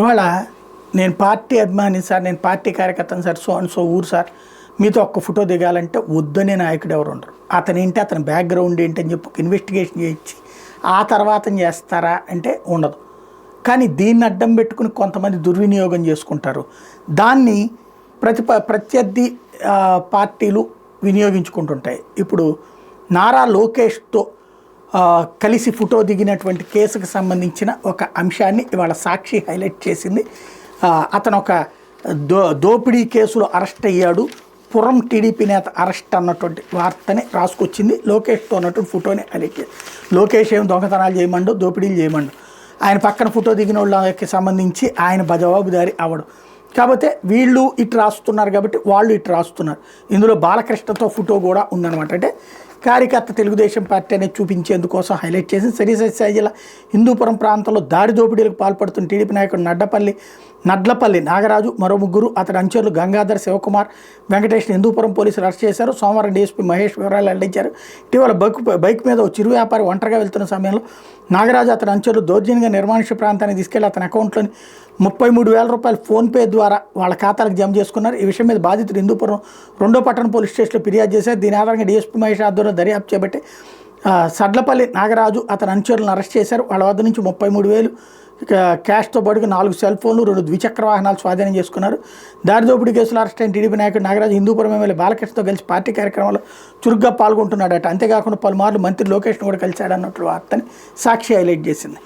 ఇవాళ నేను పార్టీ అభిమాని సార్, నేను పార్టీ కార్యకర్తను సార్, సో అండ్ సో ఊరు సార్, మీతో ఒక్క ఫోటో దిగాలంటే వద్దనే నాయకుడు ఎవరు ఉండరు. అతని ఏంటి, అతని బ్యాక్గ్రౌండ్ ఏంటి అని చెప్పి ఇన్వెస్టిగేషన్ చేయించి ఆ తర్వాత చేస్తారా అంటే ఉండదు. కానీ దీన్ని అడ్డం పెట్టుకుని కొంతమంది దుర్వినియోగం చేసుకుంటారు. దాన్ని ప్రత్యర్థి పార్టీలు వినియోగించుకుంటుంటాయి. ఇప్పుడు నారా లోకేష్తో కలిసి ఫోటో దిగినటువంటి కేసుకు సంబంధించిన ఒక అంశాన్ని ఇవాళ సాక్షి హైలైట్ చేసింది. అతను ఒక దోపిడీ కేసులో అరెస్ట్ అయ్యాడు, పురం టీడీపీ నేత అరెస్ట్ అన్నటువంటి వార్తని రాసుకొచ్చింది. లోకేష్తో ఉన్నటువంటి ఫోటోని హైలైట్ చేసి, లోకేష్ ఏం దొంగతనాలు చేయమండు, దోపిడీలు చేయమండు, ఆయన పక్కన ఫోటో దిగిన వాళ్ళకి సంబంధించి ఆయన జవాబుదారి అవ్వడు. కాకపోతే వీళ్ళు ఇటు రాస్తున్నారు కాబట్టి వాళ్ళు ఇటు రాస్తున్నారు. ఇందులో బాలకృష్ణతో ఫోటో కూడా ఉందన్నమాట. అంటే కార్యకర్త తెలుగుదేశం పార్టీ అనేది చూపించేందుకోసం హైలైట్ చేసి సరిసరి జిల్లా హిందూపురం ప్రాంతంలో దాడి దోపిడీలకు పాల్పడుతున్న టీడీపీ నాయకుడు నడ్లపల్లి నాగరాజు, మరో ముగ్గురు అతడి అనుచరులు గంగాధర్, శివకుమార్, వెంకటేష్ హిందూపురం పోలీసులు అరెస్ట్ చేశారు. సోమవారం డీఎస్పీ మహేష్ వివరాలు వెల్లడించారు. ఇటీవల బైక్ మీద ఓ చిరు వ్యాపారి ఒంటరిగా వెళ్తున్న సమయంలో నాగరాజు అతని అనుచరులు దౌర్జన్యంగా నిర్మానుష్య ప్రాంతానికి తీసుకెళ్లి అతని అకౌంట్లోని 33,000 రూపాయలు ఫోన్పే ద్వారా వాళ్ళ ఖాతాలకు జమ చేసుకున్నారు. ఈ విషయం మీద బాధితులు హిందూపురం 2వ పట్టణ పోలీస్ స్టేషన్లో ఫిర్యాదు చేశారు. దీని ఆధారంగా డీఎస్పీ మహేష్ ఆధ్వర్యంలో దర్యాప్తు చేపట్టి సడ్లపల్లి నాగరాజు అతని అనుచరులను అరెస్ట్ చేశారు. వాళ్ళ వద్ద నుంచి 33,000 క్యాష్తో పాటుగా 4 సెల్ ఫోన్లు, 2 ద్విచక్ర వాహనాలు స్వాధీనం చేసుకున్నారు. దారి దోపిడీ కేసులో అరెస్ట్ అయిన టీడీపీ నాయకుడు నాగరాజు హిందూపురం ఎమ్మెల్యే బాలకృష్ణతో కలిసి పార్టీ కార్యక్రమాల్లో చురుగ్గా పాల్గొంటున్నాడట. అంతేకాకుండా పలుమార్లు మంత్రి లోకేష్ను కూడా కలిశాడన్నట్లు వార్తని సాక్షి హైలైట్ చేసింది.